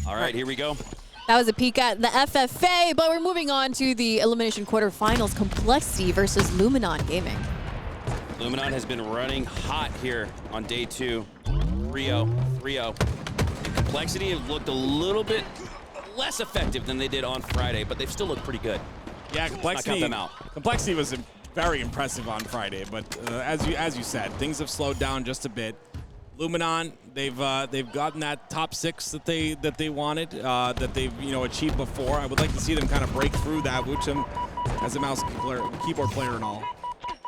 All right, here we go. That was a peek at the FFA, but we're moving on to the elimination quarterfinals. Complexity versus Luminon Gaming. Luminon has been running hot here on day 2. 3-0, 3-0. And Complexity have looked a little bit less effective than they did on Friday, but they've still looked pretty good. Yeah, Complexity. Them out. Complexity was very impressive on Friday, but as you said, things have slowed down just a bit. Luminon, they've gotten that top 6 that they wanted, that they've achieved before. I would like to see them kind of break through that. WuTum as a mouse keyboard player and all.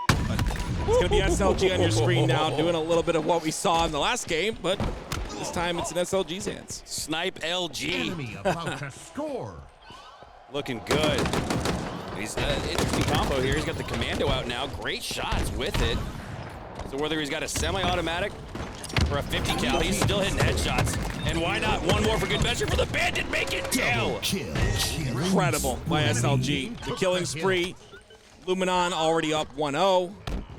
But it's gonna be SLG on your screen now, doing a little bit of what we saw in the last game, but this time it's in SLG's hands. Snipe LG. Enemy about to score. Looking good. He's interesting combo here. He's got the commando out now. Great shots with it. So whether he's got a semi-automatic or a 50 cal, he's still hitting headshots. And why not? One more for good measure for the bandit. Make it kill. Incredible by SLG. The killing spree. Luminon already up 1-0.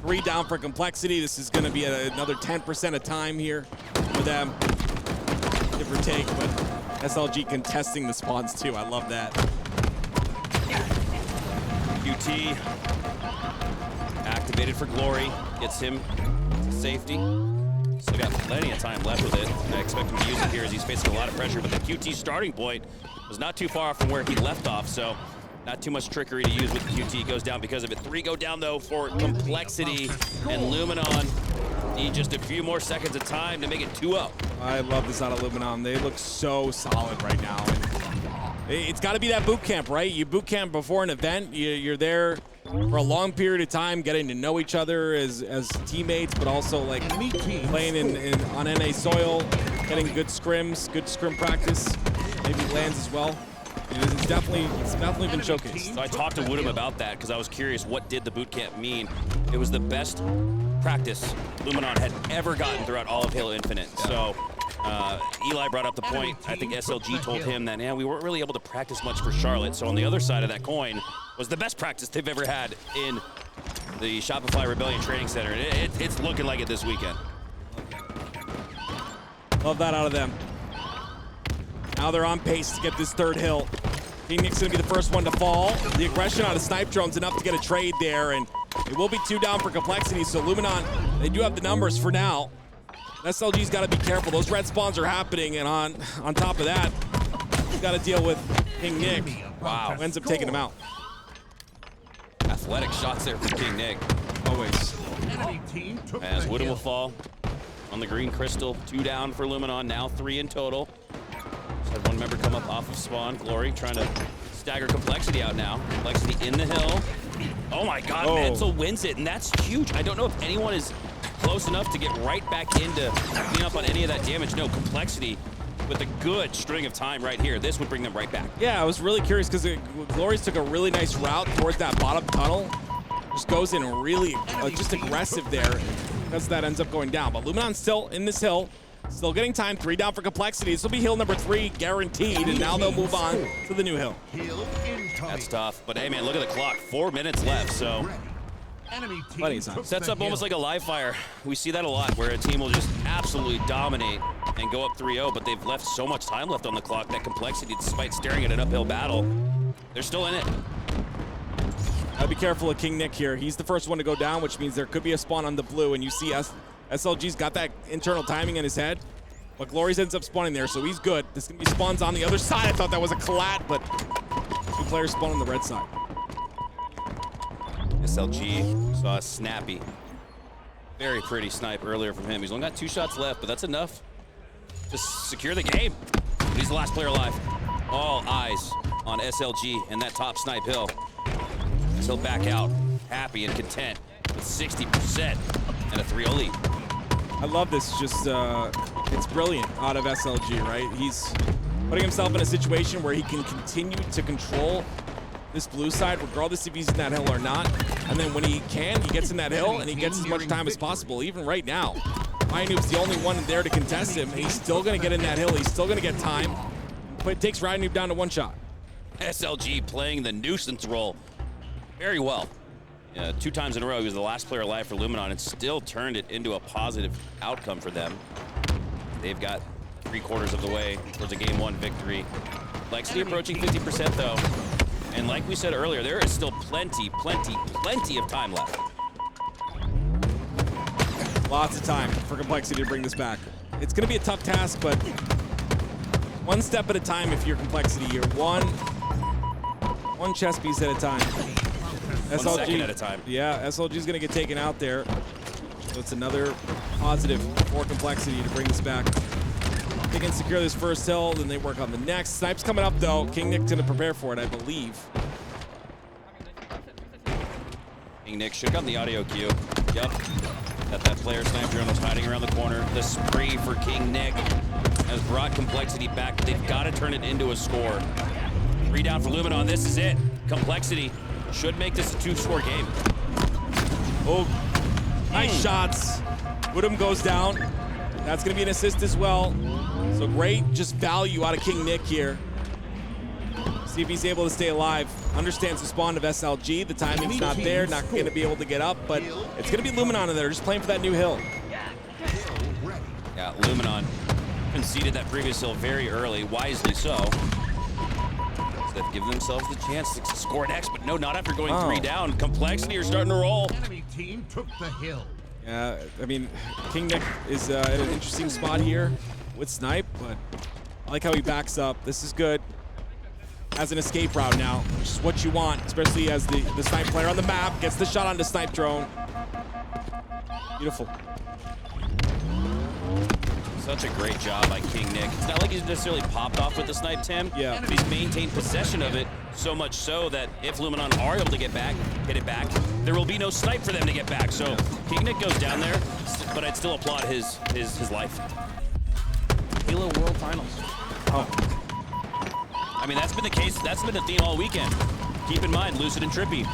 3 down for Complexity. This is going to be another 10% of time here for them, give or take. But SLG contesting the spawns too. I love that. QT activated for Glory. Gets him to safety. Still got plenty of time left with it. I expect him to use it here as he's facing a lot of pressure, but the QT starting point was not too far from where he left off, so not too much trickery to use with the QT. Goes down because of it. 3 go down, though, for Complexity, and Luminon need just a few more seconds of time to make it 2-0. I love this out of Luminon. They look so solid right now. And it's got to be that boot camp, right? You boot camp before an event. You're there for a long period of time, getting to know each other as teammates, but also like playing on NA soil, getting good scrims, good scrim practice, maybe lands as well. It's definitely been showcased. So I talked to WuTum about that because I was curious, what did the boot camp mean? It was the best practice Luminon had ever gotten throughout all of Halo Infinite. So Eli brought up the point. I think SLG told him that, we weren't really able to practice much for Charlotte. So on the other side of that coin was the best practice they've ever had in the Shopify Rebellion Training Center. It's looking like it this weekend. Love that out of them. Now they're on pace to get this 3rd hill. KingNick's gonna be the first one to fall. The aggression out of Snipedrone's enough to get a trade there, and it will be 2 down for Complexity, so Luminon, they do have the numbers for now. SLG's gotta be careful. Those red spawns are happening, and on top of that, he's gotta deal with KingNick. Wow, ends up taking him out. Athletic shots there from KingNick. Always. As WuTum will fall on the green crystal. 2 down for Luminon, now 3 in total. Had one member come up off of spawn. Glory trying to stagger Complexity out now. Complexity in the hill. Oh my God, Mental wins it, and that's huge. I don't know if anyone is close enough to get right back in to clean up on any of that damage. No, Complexity with a good string of time right here. This would bring them right back. Yeah, I was really curious because Glory's took a really nice route towards that bottom tunnel. Just goes in really just aggressive there because that ends up going down. But Luminon's still in this hill. Still getting time. 3 down for Complexity. This will be hill number 3 guaranteed, and now they'll move on to the new hill. That's tough, but hey man, look at the clock. 4 minutes left, so plenty of time. Sets up almost like a live fire. We see that a lot, where a team will just absolutely dominate and go up 3-0, but they've left so much time left on the clock that Complexity, despite staring at an uphill battle, they're still in it. Gotta be careful of KingNick here. He's the first one to go down, which means there could be a spawn on the blue, and you see SLG's got that internal timing in his head, but Glory's ends up spawning there, so he's good. This is gonna be spawns on the other side. I thought that was a collat, but 2 players spawn on the red side. SLG saw a snappy, very pretty snipe earlier from him. He's only got 2 shots left, but that's enough to secure the game. But he's the last player alive. All eyes on SLG and that top snipe hill. He'll back out, happy and content with 60% and a 3-0 lead. I love this. Just it's brilliant out of SLG, right? He's putting himself in a situation where he can continue to control this blue side, regardless if he's in that hill or not. And then when he can, he gets in that hill and he gets as much time as possible. Even right now, RyaNoob's the only one there to contest him. He's still going to get in that hill. He's still going to get time. But it takes RyaNoob down to 1 shot. SLG playing the nuisance role very well. 2 times in a row, he was the last player alive for Luminon and still turned it into a positive outcome for them. They've got 3/4 of the way towards a Game 1 victory. Complexity approaching 50% though. And like we said earlier, there is still plenty of time left. Lots of time for Complexity to bring this back. It's going to be a tough task, but one step at a time if you're Complexity. You're one chess piece at a time. 1 second at a time. Yeah, SLG is going to get taken out there. So it's another positive for Complexity to bring this back. They can secure this first hill, then they work on the next. Snipe's coming up though. KingNick's going to prepare for it, I believe. KingNick should have gotten the audio cue. Yep. That player Snipedrone was hiding around the corner. The spree for KingNick has brought Complexity back. They've got to turn it into a score. 3 down for Luminon. This is it. Complexity should make this a 2-score game. Oh, nice shots. WuTum goes down. That's going to be an assist as well. So great just value out of KingNick here. See if he's able to stay alive. Understands the spawn of SLG. The timing's not there. Not going to be able to get up, but it's going to be Luminon in there, just playing for that new hill. Yeah, Luminon conceded that previous hill very early, wisely so. They've given themselves the chance to score next, but no, not after going 3 down. Complexity are starting to roll. Enemy team took the hill. Yeah, I mean, KingNick is at an interesting spot here with Snipe, but I like how he backs up. This is good. As an escape route now, which is what you want, especially as the Snipe player on the map gets the shot onto Snipedrone. Beautiful. Such a great job by KingNick. It's not like he's necessarily popped off with the snipe, Tim. Yeah. He's maintained possession of it, so much so that if Luminon are able to hit it back, there will be no snipe for them to get back. So KingNick goes down there, but I'd still applaud his life. Halo World Finals. Oh. I mean, that's been the case. That's been the theme all weekend. Keep in mind, Lucid and Trippy.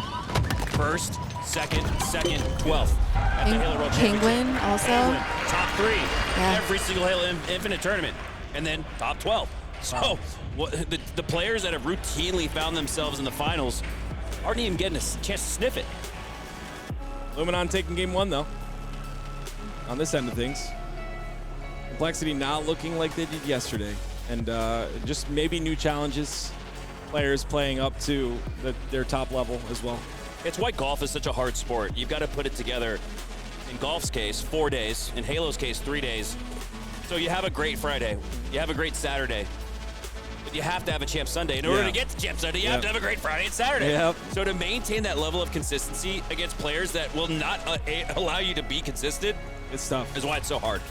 First, second, 12th. At the Halo World Championship. Penguin also. Penguin, top 3. Yeah. Every single Halo Infinite tournament. And then top 12. So the players that have routinely found themselves in the finals aren't even getting a chance to sniff it. Luminon taking game 1 though. On this end of things. Complexity not looking like they did yesterday. And just maybe new challenges. Players playing up to their top level as well. It's why golf is such a hard sport. You've got to put it together. In golf's case, 4 days. In Halo's case, 3 days. So you have a great Friday. You have a great Saturday. But you have to have a Champ Sunday. In order to get to Champ Sunday, you have to have a great Friday and Saturday. Yep. So to maintain that level of consistency against players that will not allow you to be consistent, It's tough. is why it's so hard.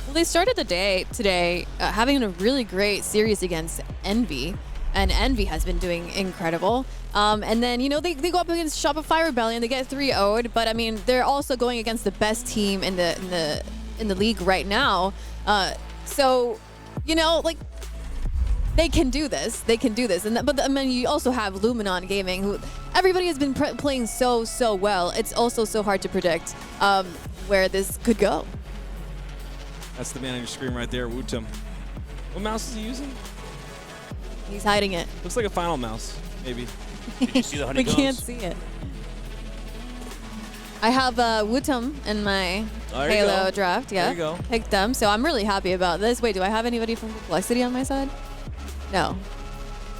Well, they started the day today having a really great series against Envy, and Envy has been doing incredible. And then, you know, they go up against Shopify Rebellion, they get 3-0'd, but I mean, they're also going against the best team in the league right now. So, you know, like, they can do this. They can do this. But I mean, you also have Luminon Gaming, who everybody has been playing so well. It's also so hard to predict where this could go. That's the man on your screen right there, WuTum. What mouse is he using? He's hiding it. Looks like a final mouse, maybe. Did you see the We honeycombs? can't see it. I have WuTum in my There you Halo go. draft. Yeah, There you go. picked them. So I'm really happy about this. Wait, do I have anybody from Complexity on my side? No.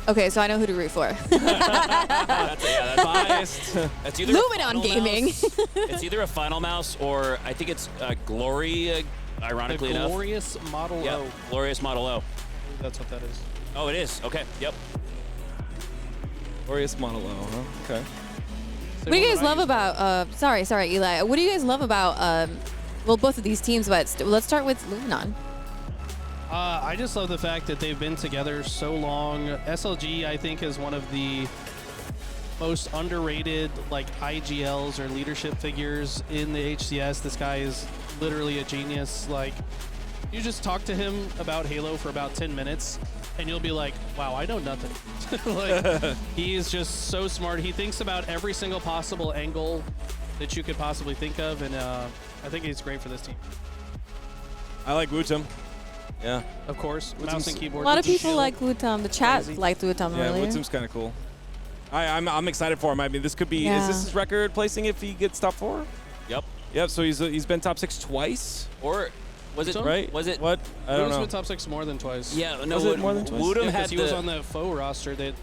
Okay, so I know who to root for. That's Biased. That's either a Luminon final Gaming. mouse- it's either a final mouse or I think it's Glory, ironically The enough. Glorious Model Yeah, O. Glorious Model O. That's what that is. Oh, it is. Okay. Yep. Glorious Model O, huh? Okay. What do you guys love about? Sorry, Eli. What do you guys love about? Well, both of these teams, but let's start with Luminon. I just love the fact that they've been together so long. SLG, I think, is one of the most underrated like IGLs or leadership figures in the HCS. This guy is literally a genius. Like, you just talk to him about Halo for about 10 minutes, and you'll be like, wow, I know nothing. Like, he is just so smart. He thinks about every single possible angle that you could possibly think of, and I think he's great for this team. I like WuTum. Yeah. Of course, mouse and A keyboard. lot of Just people chill. like WuTum. The chat Crazy. liked WuTum Yeah, earlier. WuTum's kind of cool. I'm excited for him. I mean, this could be. Yeah. Is this his record placing if he gets top 4? Yep. Yep. So he's been top 6 twice. Or Was it WuTum? right? Was it What? I don't WuTum's know. been top 6 more than twice. Yeah, no. Was it more than twice? WuTum Yeah, had 'cause he was on the faux roster that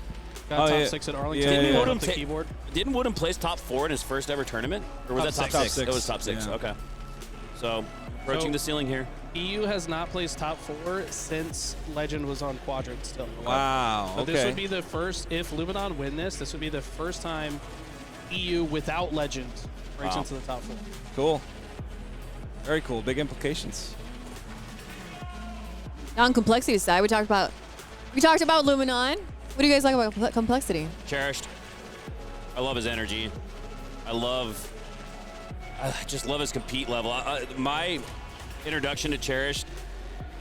got Oh, top yeah. 6 at Arlington. Yeah, Didn't yeah, he yeah. off the keyboard? Didn't WuTum place top 4 in his first ever tournament, or was Top that top six. 6? Top It was six, top 6. yeah. Okay. So approaching So- the ceiling here. EU has not placed top 4 since Legend was on Quadrant still. Wow. But Okay. this would be the first, if Luminon win this would be the first time EU without Legend breaks Wow. into the top 4. Cool. Very cool. Big implications. Now on complexity side, we talked about Luminon. What do you guys like about complexity? Cherished. I love his energy. I just love his compete level. My introduction to Cherished,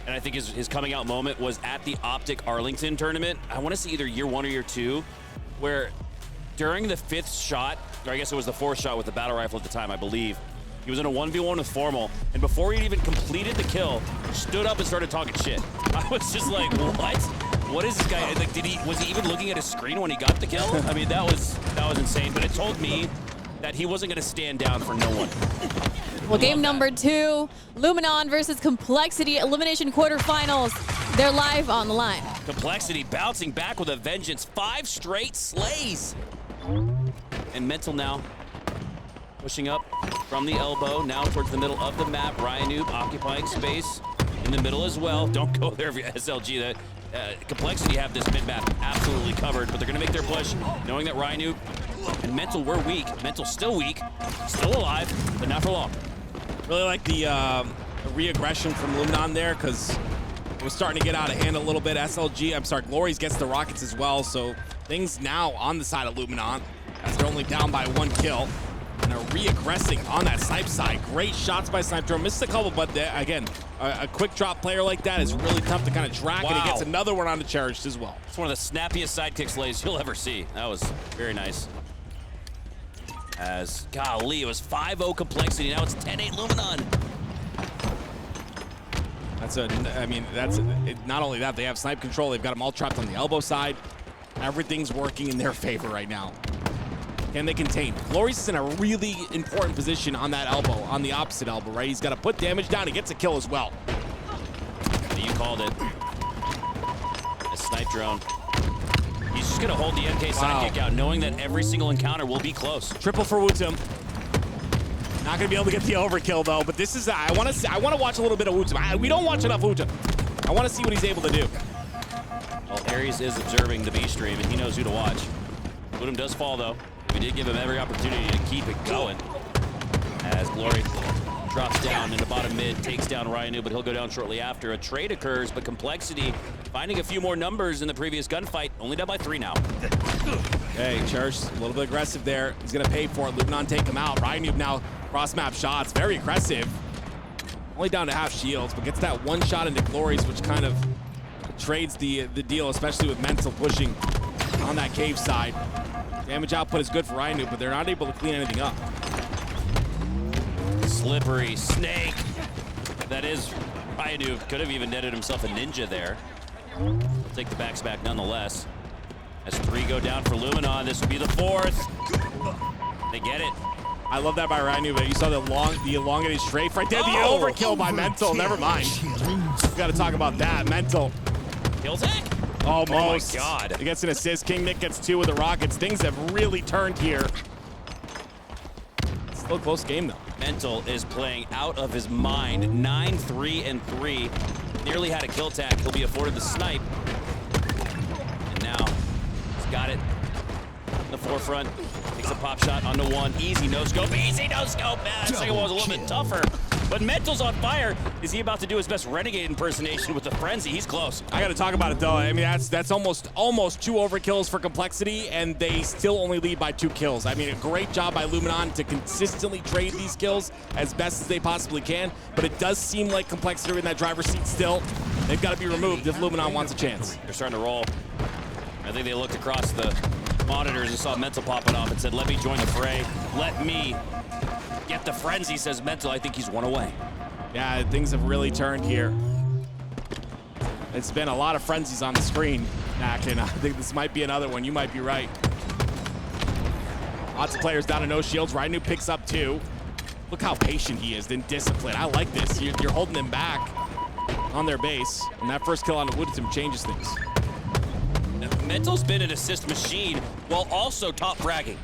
and I think his coming out moment was at the Optic Arlington tournament. I want to see either year 1 or year 2, where during the 5th shot, or I guess it was the 4th shot with the battle rifle at the time, I believe, he was in a 1v1 with Formal, and before he even completed the kill, stood up and started talking shit. I was just like, what? What is this guy? Like, was he even looking at his screen when he got the kill? I mean, that was insane. But it told me that he wasn't going to stand down for no one. Well, game number 2, Luminon versus Complexity elimination quarterfinals. They're live on the line. Complexity bouncing back with a vengeance. 5 straight slays. And Mental now pushing up from the elbow, now towards the middle of the map. RyaNoob occupying space in the middle as well. Don't go there if you're SLG. That Complexity have this mid-map absolutely covered, but they're going to make their push, knowing that RyaNoob and Mental were weak. Mental still weak, still alive, but not for long. Really like the re-aggression from Luminon there, because it was starting to get out of hand a little bit. GloryGGz gets the rockets as well, so things now on the side of Luminon, as they're only down by 1 kill. And are re-aggressing on that snipe side. Great shots by Snipedrone. Misses a couple, but again, a quick drop player like that is really tough to kind of track, and he gets another one on the Cherished as well. It's one of the snappiest sidekick slays you'll ever see. That was very nice. As, golly, it was 5-0 Complexity. Now it's 10-8 Luminon. Not only that, they have snipe control. They've got them all trapped on the elbow side. Everything's working in their favor right now. Can they contain? GloryGGz is in a really important position on that elbow, on the opposite elbow, right? He's got to put damage down. He gets a kill as well. You called it. A Snipedrone. He's just going to hold the MK sidekick out, knowing that every single encounter will be close. Triple for WuTum. Not going to be able to get the overkill, though, but this is, I want to watch a little bit of WuTum. We don't watch enough WuTum. I want to see what he's able to do. Well, Aries is observing the B stream, and he knows who to watch. WuTum does fall, though. We did give him every opportunity to keep it going. As Glory drops down into bottom mid, takes down RyaNoob, but he'll go down shortly after. A trade occurs, but Complexity finding a few more numbers in the previous gunfight. Only down by 3 now. Okay, Cherished, a little bit aggressive there. He's going to pay for it. Luminon take him out. RyaNoob now cross-map shots. Very aggressive. Only down to half shields, but gets that 1 shot into GloryGGz, which kind of trades the deal, especially with Mental pushing on that cave side. Damage output is good for RyaNoob, but they're not able to clean anything up. Slippery snake. That is RyaNoob. Could have even netted himself a ninja there. He'll take the backs back nonetheless. As 3 go down for Luminon, this will be the 4th. They get it. I love that by RyaNoob, but you saw the elongated strafe right there. The overkill by Mental. Never mind. We've got to talk about that. Mental. Kill tech. Almost. Oh my God. He gets an assist. KingNick gets 2 with the rockets. Things have really turned here. Still a close game, though. Mental is playing out of his mind. 9-3-3. Nearly had a kill tag. He'll be afforded the snipe. And now he's got it in the forefront. Takes a pop shot onto 1. Easy no scope. Easy no scope. Man, that second one was a little bit tougher. But Mental's on fire. Is he about to do his best Renegade impersonation with the frenzy? He's close. I got to talk about it, though. I mean, that's almost 2 overkills for Complexity, and they still only lead by 2 kills. I mean, a great job by Luminon to consistently trade these kills as best as they possibly can, but it does seem like Complexity are in that driver's seat still. They've got to be removed if Luminon wants a chance. They're starting to roll. I think they looked across the monitors and saw Mental popping off and said, let me join the fray. Let me get the frenzy, says Mental. I think he's 1 away. Yeah, things have really turned here. It's been a lot of frenzies on the screen, Mac, and I think this might be another one. You might be right. Lots of players down to no shields. RyaNoob picks up 2. Look how patient he is, then disciplined. I like this. You're holding them back on their base, and that first kill on WuTum changes things. Mental's been an assist machine while also top fragging.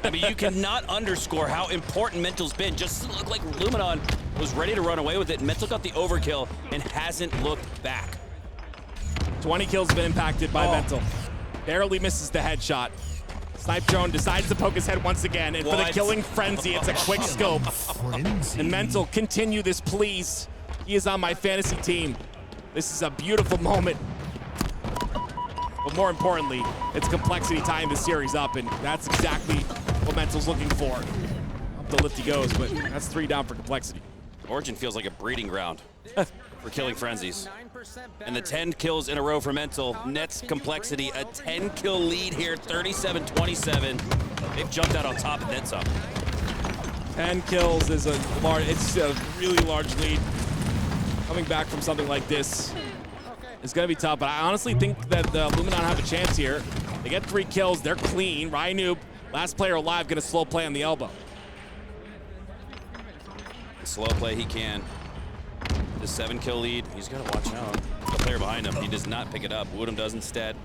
I mean, you cannot underscore how important Mental's been. Just looked like Luminon was ready to run away with it. Mental got the overkill and hasn't looked back. 20 kills have been impacted by Mental. Barely misses the headshot. Snipedrone decides to poke his head once again, and for the killing frenzy, it's a quick scope. And Mental, continue this, please. He is on my fantasy team. This is a beautiful moment. But more importantly, it's Complexity tying the series up, and that's exactly what Mental's looking for. Up the lift he goes, but that's 3 down for Complexity. Origin feels like a breeding ground for killing frenzies. And the 10 kills in a row for Mental nets Complexity a 10-kill lead here, 37-27. They've jumped out on top and then some. 10 kills is it's a really large lead. Coming back from something like this is going to be tough, but I honestly think that Luminon have a chance here. They get 3 kills, they're clean. RyaNoob, last player alive, going to slow play on the elbow. Slow play he can. The 7-kill lead, he's got to watch out. The player behind him, he does not pick it up. WuTum does instead.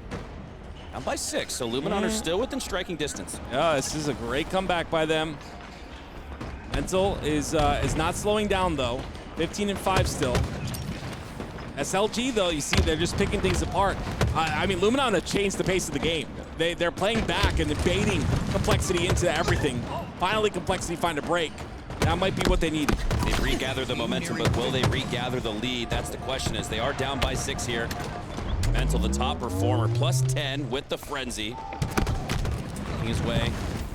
Down by 6, so Luminon are still within striking distance. Yeah, this is a great comeback by them. Mental is not slowing down though. 15-5 still. SLG though, you see they're just picking things apart. I mean, Luminon have changed the pace of the game. They're playing back and baiting Complexity into everything. Finally, Complexity find a break. That might be what they needed. They've regathered the momentum, but will they regather the lead? That's the question, as they are down by 6 here. Mental, the top performer, plus 10 with the frenzy. Making his way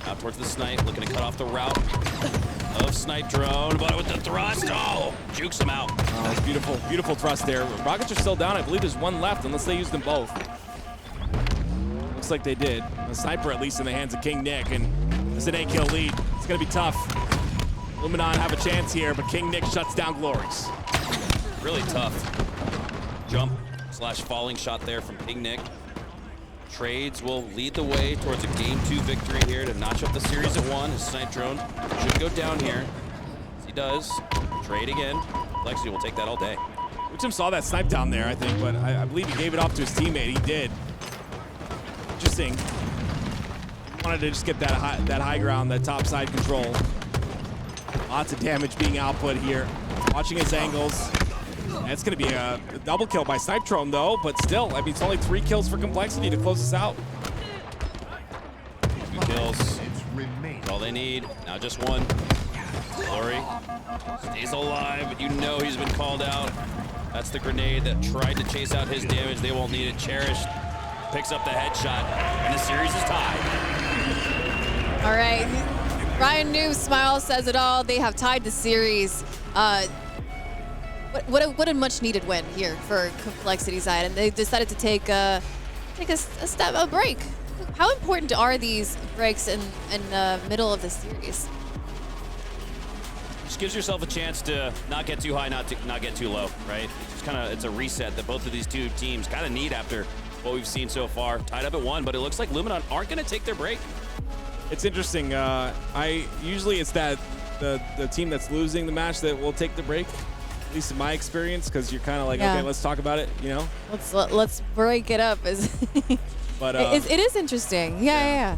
out towards the snipe, looking to cut off the route of Snipedrone, but with the thrust, jukes him out. Oh, it's beautiful, beautiful thrust there. Rockets are still down. I believe there's 1 left, unless they use them both. Looks like they did. A sniper, at least, in the hands of KingNick, and it's an 8-kill lead. It's gonna be tough. Luminon have a chance here, but KingNick shuts down GloryGGz. Really tough jump / falling shot there from KingNick. Trades will lead the way towards a Game 2 victory here to notch up the series at 1. His Snipedrone should go down here. As he does, trade again. Complexity will take that all day. WuTum saw that snipe down there, I think, but I believe he gave it off to his teammate. He did. Interesting. Wanted to just get that high ground, that top side control. Lots of damage being output here. Watching his angles. That's going to be a double kill by Snipedrone, though, but still, I mean, it's only 3 kills for Complexity to close this out. 2 kills. That's all they need. Now just 1. Glory stays alive, but you know he's been called out. That's the grenade that tried to chase out his damage. They won't need it. Cherished picks up the headshot, and the series is tied. All right. RyaNoob smile says it all. They have tied the series. What a much needed win here for Complexity side, and they decided to take a break. How important are these breaks in the middle of the series? Just gives yourself a chance to not get too high, not get too low, right? It's a reset that both of these 2 teams kind of need after what we've seen so far. Tied up at 1, but it looks like Luminon aren't going to take their break. It's interesting. Usually it's that the team that's losing the match that will take the break. At least in my experience, because you're kind of like, okay, let's talk about it, you know? Let's break it up. But it is interesting. Yeah.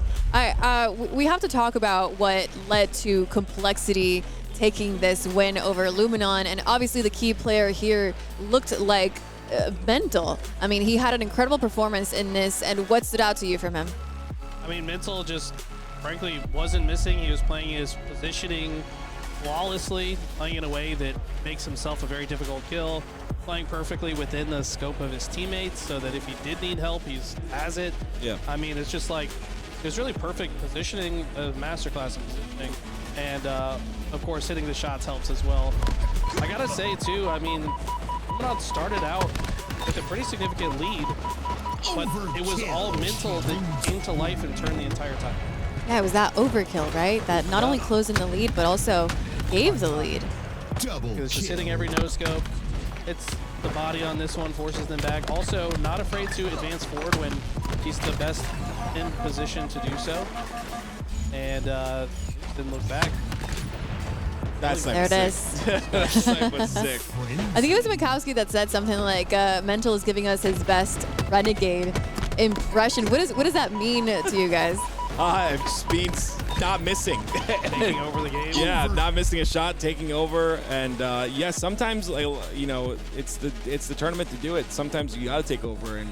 We have to talk about what led to Complexity taking this win over Luminon, and obviously the key player here looked like Mental. I mean, he had an incredible performance in this, and what stood out to you from him? I mean, Mental just, frankly, wasn't missing. He was playing his positioning flawlessly, playing in a way that makes himself a very difficult kill, playing perfectly within the scope of his teammates so that if he did need help, he has it. Yeah. I mean, it's just like, it's really perfect positioning, a masterclass in positioning, and of course, hitting the shots helps as well. I gotta say, too, I mean, Luminon started out with a pretty significant lead, but it was all Mental that came to life and turned the entire time. Yeah, it was that overkill, right? That not only closed in the lead, but also gave the lead. It's just hitting every no-scope. It's the body on this one, forces them back. Also, not afraid to advance forward when he's the best in position to do so. And didn't look back. That's There it is. Snipe was sick. I think it was Mikowski that said something like, Mental is giving us his best Renegade impression. What does that mean to you guys? It just means not missing. Taking over the game. Yeah, not missing a shot, taking over, and yes, sometimes you know it's the tournament to do it. Sometimes you got to take over, and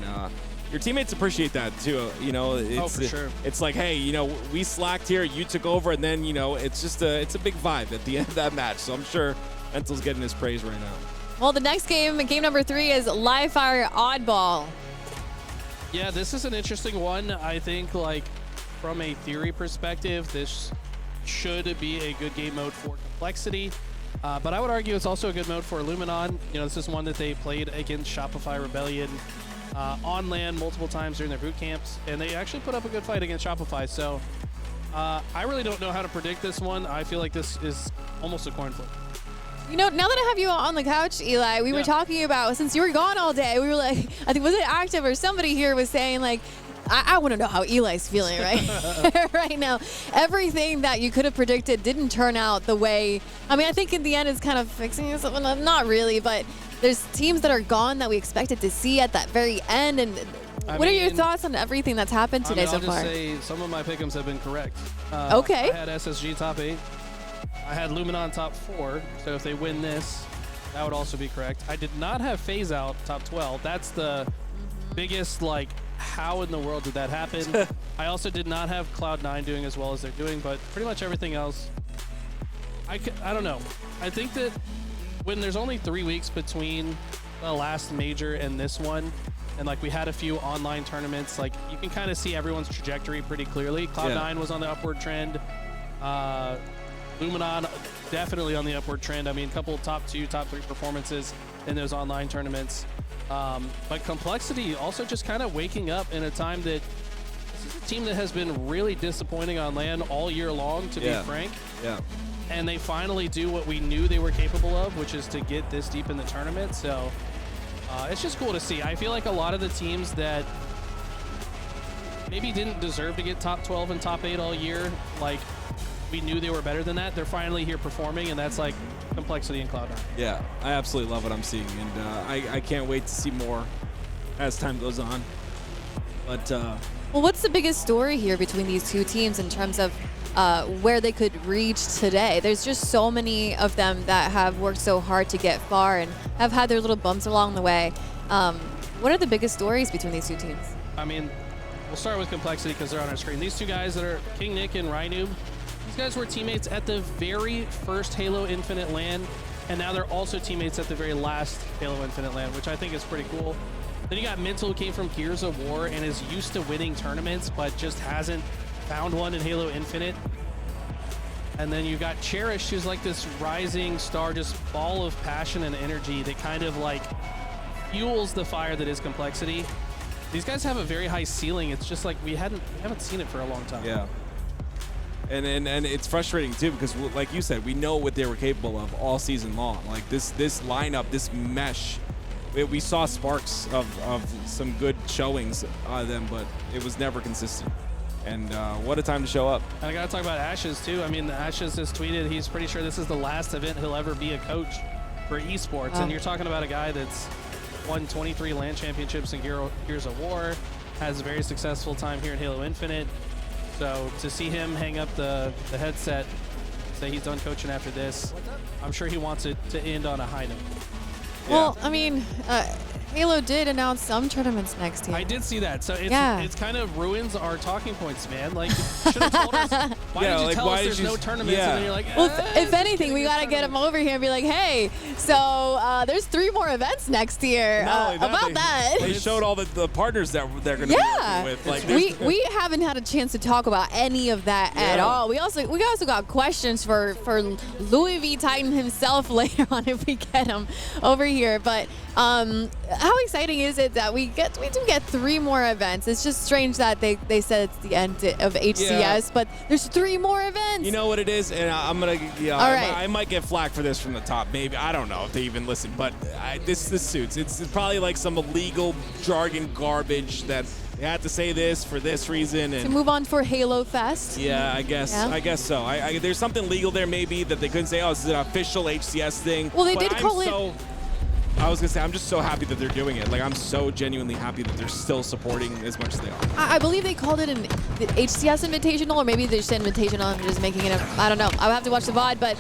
your teammates appreciate that too. You know, it's for sure. It's like, hey, you know, we slacked here, you took over, and then you know, it's just a big vibe at the end of that match. So I'm sure Mental's getting his praise right now. Well, the next game number 3, is Live Fire Oddball. Yeah, this is an interesting one. I think, like, from a theory perspective, this should be a good game mode for Complexity. But I would argue it's also a good mode for Luminon. You know, this is one that they played against Shopify Rebellion on LAN multiple times during their boot camps, and they actually put up a good fight against Shopify. So I really don't know how to predict this one. I feel like this is almost a coin flip. You know, now that I have you on the couch, Eli, we were talking about, since you were gone all day, we were like, I think, was it Active or somebody here was saying, like, I want to know how Eli's feeling right now. Everything that you could have predicted didn't turn out the way. I mean, I think in the end it's kind of fixing something. Not really, but there's teams that are gone that we expected to see at that very end. And what are your thoughts on everything that's happened today so far? I'll just say some of my pick'ems have been correct. Okay. I had SSG top 8. I had Luminon top 4. So if they win this, that would also be correct. I did not have Phase Out top 12. That's the biggest, like, how in the world did that happen? I also did not have Cloud9 doing as well as they're doing, but pretty much everything else, I don't know. I think that when there's only 3 weeks between the last major and this one, and like we had a few online tournaments, like you can kind of see everyone's trajectory pretty clearly. Cloud9 was on the upward trend. Luminon definitely on the upward trend. I mean, a couple top 2, top 3 performances in those online tournaments. But Complexity also just kind of waking up in a time that this is a team that has been really disappointing on LAN all year long, to be frank. Yeah. And they finally do what we knew they were capable of, which is to get this deep in the tournament. So it's just cool to see. I feel like a lot of the teams that maybe didn't deserve to get top 12 and top 8 all year, like we knew they were better than that. They're finally here performing, and that's like Complexity and Cloud9. Yeah, I absolutely love what I'm seeing, and I can't wait to see more as time goes on. But well, what's the biggest story here between these two teams in terms of where they could reach today? There's just so many of them that have worked so hard to get far and have had their little bumps along the way. What are the biggest stories between these two teams? I mean, we'll start with Complexity because they're on our screen. These two guys that are KingNick and RyaNoob, these guys were teammates at the very first Halo Infinite LAN, and now they're also teammates at the very last Halo Infinite LAN, which I think is pretty cool. Then you got Mental, who came from Gears of War and is used to winning tournaments, but just hasn't found one in Halo Infinite. And then you got Cherished, who's like this rising star, just ball of passion and energy that kind of like fuels the fire that is Complexity. These guys have a very high ceiling. It's just like we haven't seen it for a long time. yeah. And it's frustrating too because, like you said, we know what they were capable of all season long. Like this lineup, this mesh, we saw sparks of some good showings out of them, but it was never consistent. And what a time to show up. And I got to talk about Ashes too. I mean, Ashes has tweeted he's pretty sure this is the last event he'll ever be a coach for esports. And you're talking about a guy that's won 23 LAN championships in Gears of War, has a very successful time here in Halo Infinite. So to see him hang up the headset, say he's done coaching after this, I'm sure he wants it to end on a high note. Well, I mean, Halo did announce some tournaments next year. I did see that. So it's kind of ruins our talking points, man. Like, you should have told us. Why did you tell us there's no tournaments? And then you're like, well, if anything, we got to get him over here and be like, hey, so there's 3 more events next year. About that. They showed all the partners that they're going to be working with. Like, we haven't had a chance to talk about any of that at all. We also got questions for Louis V Titan himself later on if we get him over here. But how exciting is it that we do get 3 more events? It's just strange that they said it's the end of HCS, but there's 3 more events. You know what it is, and I'm gonna. I might get flack for this from the top. Maybe I don't know if they even listen, but this suits. It's probably like some illegal jargon garbage that They had to say this for this reason. To And move on for Halo Fest. yeah, I guess so. There's something legal there maybe that they couldn't say, oh, this is an official HCS thing. Well, they But did call it. I was gonna say, I'm just so happy that they're doing it. Like, I'm so genuinely happy that they're still supporting as much as they are. I believe they called it an HCS Invitational, or maybe they just said Invitational and just making it up. I don't know. I'll have to watch the VOD. But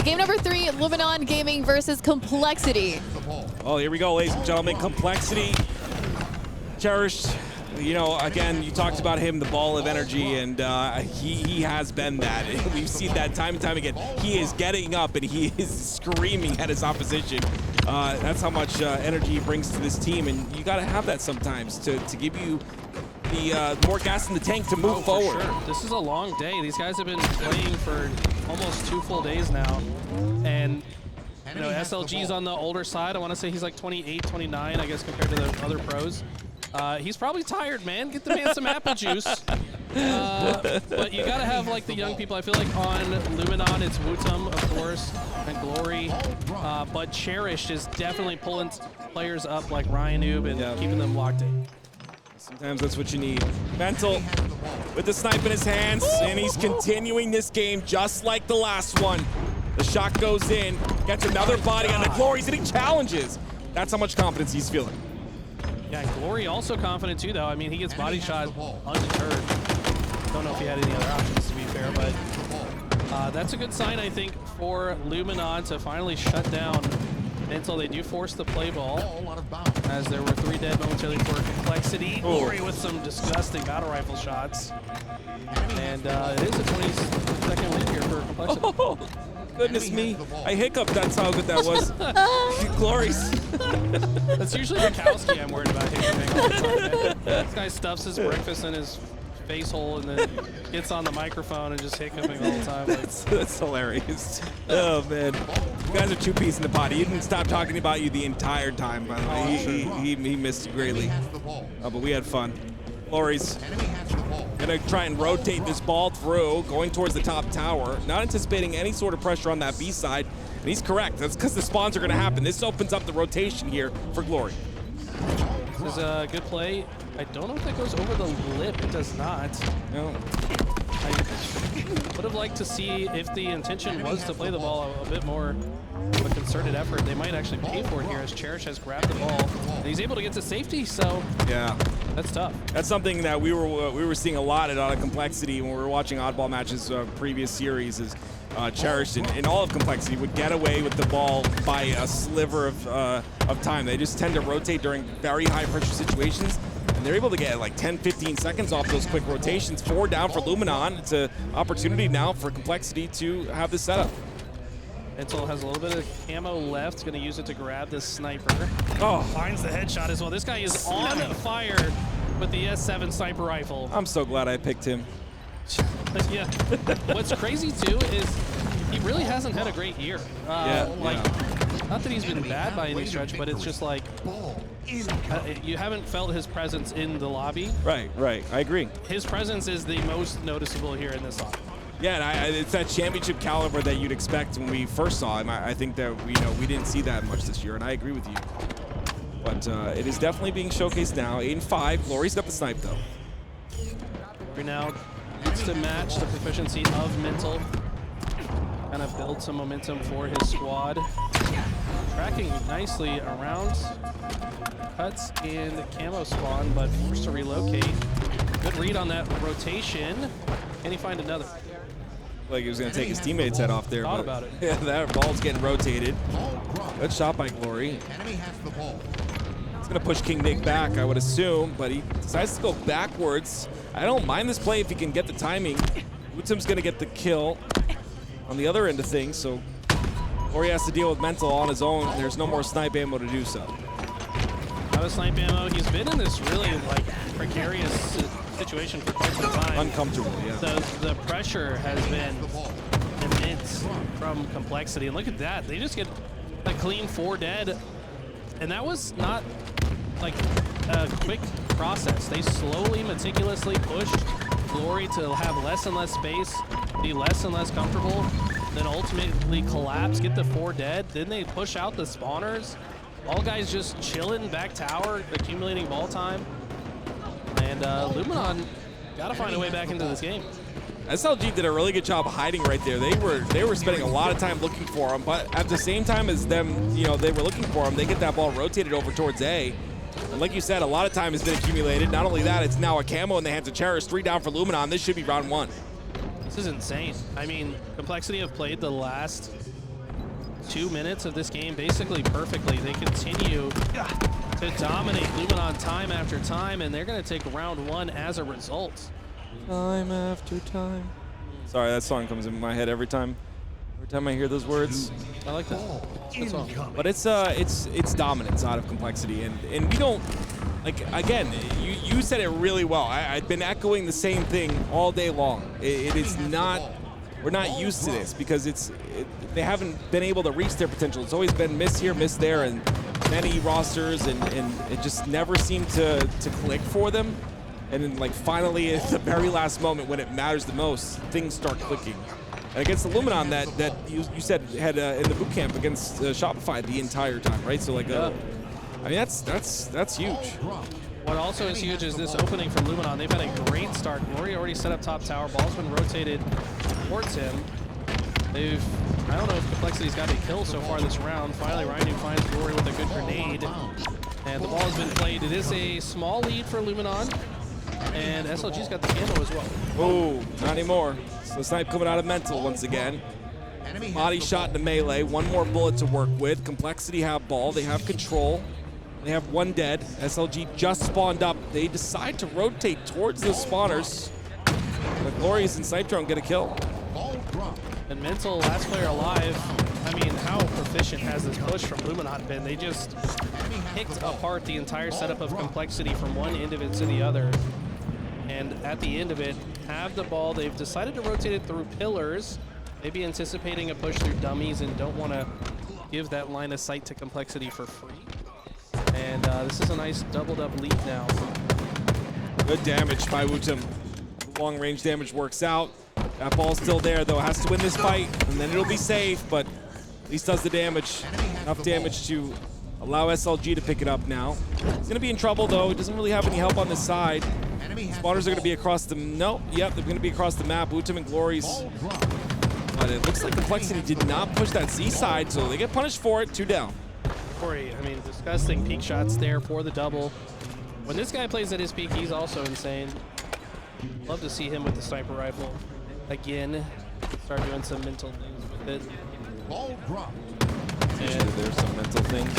game number 3, Luminon Gaming versus Complexity. Oh, here we go, ladies and gentlemen. Complexity, Cherished. You know, again, you talked about him, the ball of energy, and he has been that. We've seen that time and time again. He is getting up and he is screaming at his opposition. That's how much energy he brings to this team, and you got to have that sometimes to give you the more gas in the tank to move forward. Sure. This is a long day. These guys have been playing for almost 2 full days now, and you know, SLG's on the older side. I want to say he's like 28, 29, I guess, compared to the other pros. He's probably tired, man. Get the man some apple juice. But you gotta have like the young people. I feel like on Luminon, it's WuTum, of course, and Glory. But Cherished is definitely pulling players up like RyaNoob and keeping them locked in. Sometimes that's what you need. Mental with the snipe in his hands, and he's continuing this game just like the last one. The shot goes in, gets another body on the Glory. He's hitting challenges. That's how much confidence he's feeling. Yeah, Glory also confident too, though. I mean, he gets body shot undeterred. Don't know if he had any other options, to be fair, but that's a good sign, I think, for Luminon to finally shut down Mental. They do force the play ball, as there were 3 dead momentarily for Complexity. Glory with some disgusting battle rifle shots. And it is a 20-second lead here for Complexity. Oh, goodness me. I hiccuped, that's how good that was. Glories. That's usually Bukowski I'm worried about hiccuping all the time. This guy stuffs his breakfast in his face hole and then gets on the microphone and just hiccuping all the time. Like, that's hilarious. Oh, man. You guys are 2 peas in the pot. He didn't stop talking about you the entire time, by the way. He missed you greatly. But we had fun. Glory's gonna try and rotate this ball through, going towards the top tower, not anticipating any sort of pressure on that B side, and he's correct. That's because the spawns are gonna happen. This opens up the rotation here for Glory. this is a good play. I don't know if that goes over the lip. It does not. No. I would have liked to see if the intention was to play the ball a bit more of a concerted effort. They might actually pay for it here as Cherish has grabbed the ball and he's able to get to safety. So yeah, that's tough. That's something that we were seeing a lot at Out of Complexity when we were watching oddball matches previous series. Is Cherished and all of Complexity would get away with the ball by a sliver of time. They just tend to rotate during very high pressure situations. And they're able to get like 10, 15 seconds off those quick rotations. 4 down for Luminon. It's an opportunity now for Complexity to have this setup. Mental has a little bit of camo left. Going to use it to grab this sniper. Oh, Finds the headshot as well. This guy is on fire with the S7 sniper rifle. I'm so glad I picked him. Yeah. What's crazy too is he really hasn't had a great year. Not that he's been bad by any stretch, but it's just like you haven't felt his presence in the lobby. Right. I agree. His presence is the most noticeable here in this lobby. Yeah, and it's that championship caliber that you'd expect when we first saw him. I think that we didn't see that much this year, and I agree with you. But it is definitely being showcased now. 8-5. Glory's got the snipe though. Right now, needs to match the proficiency of Mental. Kind of build some momentum for his squad. Tracking nicely around cuts in the camo spawn, but forced to relocate. Good read on that rotation. Can he find another? Like he was going to take his teammate's head off there. Thought but about it. Yeah, that ball's getting rotated. Good shot by Glory. It's going to push KingNick back, I would assume, but he decides to go backwards. I don't mind this play if he can get the timing. WuTum's going to get the kill on the other end of things, so Glory has to deal with Mental on his own. There's no more snipe ammo to do so. Out of snipe ammo, he's been in this really like precarious situation for quite some time. Uncomfortable, yeah. The pressure has been immense from Complexity, and look at that. They just get a clean 4 dead, and that was not like a quick process. They slowly, meticulously pushed Glory to have less and less space, be less and less comfortable, then ultimately collapse, get the 4 dead. Then they push out the spawners. All guys just chilling back tower, accumulating ball time. And And Luminon got to find a way back into this game. SLG did a really good job hiding right there. They were spending a lot of time looking for him, but at the same time as them, you know, they were looking for him, they get that ball rotated over towards A. And like you said, a lot of time has been accumulated. Not only that, it's now a camo in the hands of Cherished. 3 down for Luminon. This should be round 1. This is insane. I mean, Complexity have played the last 2 minutes of this game basically perfectly. They continue to dominate Luminon time after time, and they're going to take round 1 as a result. Time after time. Sorry, that song comes in my head every time I hear those words. I like that. Good song. But it's dominance out of Complexity, and we don't, like, again, you said it really well. I've been echoing the same thing all day long. It is not, we're not used to this because they haven't been able to reach their potential. It's always been miss here, miss there, and many rosters, and it just never seemed to click for them. And then, like, finally at the very last moment when it matters the most, things start clicking. And against the Luminon that you said had in the boot camp against Shopify the entire time, right? So, like, I mean, that's huge. What also is huge is this opening from Luminon. They've had a great start. Glory already set up top tower. Ball's been rotated towards him. I don't know if Complexity's got a kill so far this round. Finally, RyaNoob finds Glory with a good grenade. And the ball has been played. It is a small lead for Luminon. And SLG's got the camo as well. Oh, not anymore. So Snipe coming out of mental once again. Body shot into melee. 1 more bullet to work with. Complexity have ball. They have control. They have 1 dead. SLG just spawned up. They decide to rotate towards the spawners. The Glorious and Snipedrone get a kill. And Mental, last player alive. I mean, how proficient has this push from Luminon been? They just picked apart the entire setup of Complexity from one end of it to the other. And at the end of it, have the ball. They've decided to rotate it through pillars, maybe anticipating a push through dummies, and don't want to give that line of sight to Complexity for free. And this is a nice doubled up lead now. Good damage by WuTum. Long range damage works out. That ball's still there, though. Has to win this fight, and then it'll be safe, but at least does the damage. Enough damage to allow SLG to pick it up now. He's going to be in trouble, though. He doesn't really have any help on this side. Spawners are going to be across the... Nope. Yep, they're going to be across the map. WuTum and Glory's... But it looks like Complexity did not push that C side, so they get punished for it. 2 down. Corey, I mean, disgusting peak shots there for the double. When this guy plays at his peak, he's also insane. Love to see him with the sniper rifle again. Start doing some mental things with it. And there's some mental things.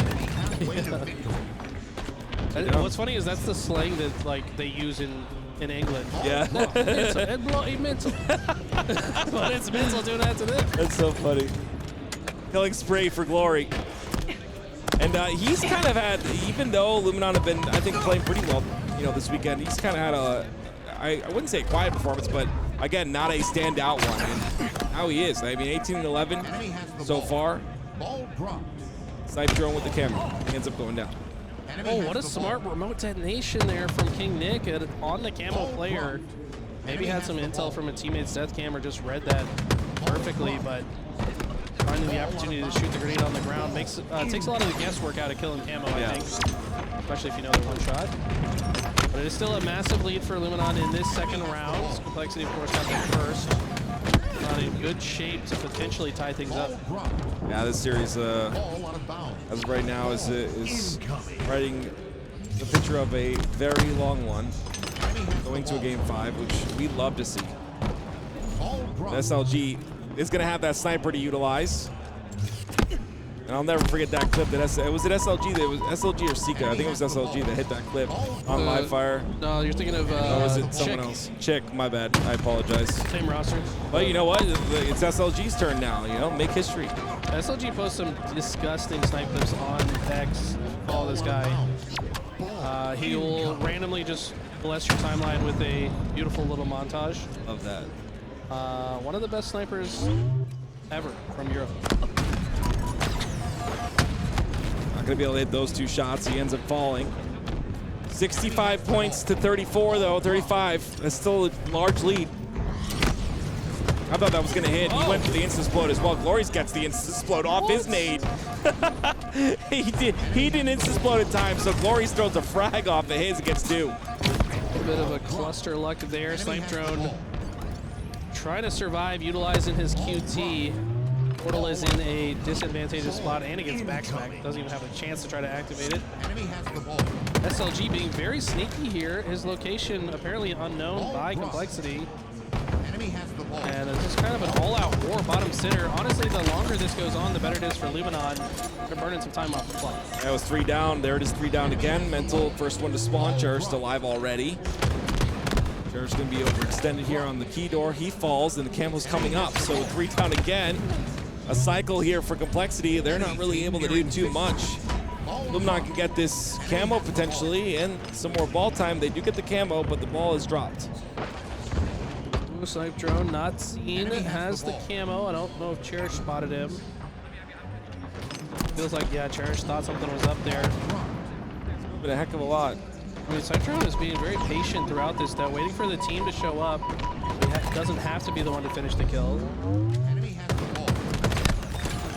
And what's funny is that's the slang that, like, they use in England. Yeah. It's bloody mental. But it's mental doing that to them. That's so funny. Killing spree for Glory. And he's kind of had, even though Luminon have been, I think, playing pretty well, you know, this weekend, he's kind of had a, I wouldn't say a quiet performance, but again, not a standout one. And now he is. I mean, 18-11 so far. Snipedrone with the camera. He ends up going down. Oh, what a smart remote detonation there from KingNick on the camo player. Maybe had some intel from a teammate's death cam or just read that perfectly, but finding the opportunity to shoot the grenade on the ground takes a lot of the guesswork out of killing camo, I think. Especially if you know they're one shot. But it is still a massive lead for Luminon in this second round. Complexity, of course, got the first. Not in good shape to potentially tie things up. Yeah, this series, as of right now, is writing the picture of a very long one, going to a Game 5, which we love to see. SLG is going to have that sniper to utilize. And I'll never forget that clip. Was it SLG? That was SLG or Sika? I think it was SLG that hit that clip on live fire. No, you're thinking of or was it someone else? Chick, my bad. I apologize. Same roster. But you know what? It's SLG's turn now. You know, make history. SLG posts some disgusting snipe clips on X. Follow this guy. He will randomly just bless your timeline with a beautiful little montage. Love that. One of the best snipers ever from Europe. Not going to be able to hit those 2 shots. He ends up falling. 65 points to 34, though. 35. That's still a large lead. I thought that was going to hit. He went for the insta-explode as well. Glory's gets the insta-explode off his nade. He didn't insta-explode in time, so Glory's throws a frag off of his. It gets 2. A bit of a cluster luck there. Snipedrone trying to survive, utilizing his QT. Portal is in a disadvantageous spot, and it gets back-to-back. Doesn't even have a chance to try to activate it. SLG being very sneaky here. His location apparently unknown by Complexity. And it's just kind of an all-out war, bottom center. Honestly, the longer this goes on, the better it is for Luminon. They're burning some time off the clock. That was 3 down. There it is, 3 down again. Mental, first one to spawn. Cherished alive already. Cherished going to be overextended here on the key door. He falls, and the camel's coming up. So 3 down again. A cycle here for Complexity. They're not really able to do too much. Luminon can get this camo potentially, and some more ball time. They do get the camo, but the ball is dropped. Snipedrone not seen, has the camo. I don't know if Cherished spotted him. Feels like, yeah, Cherished thought something was up there. But a heck of a lot. I mean, Snipedrone is being very patient throughout this, though, waiting for the team to show up. He doesn't have to be the one to finish the kill.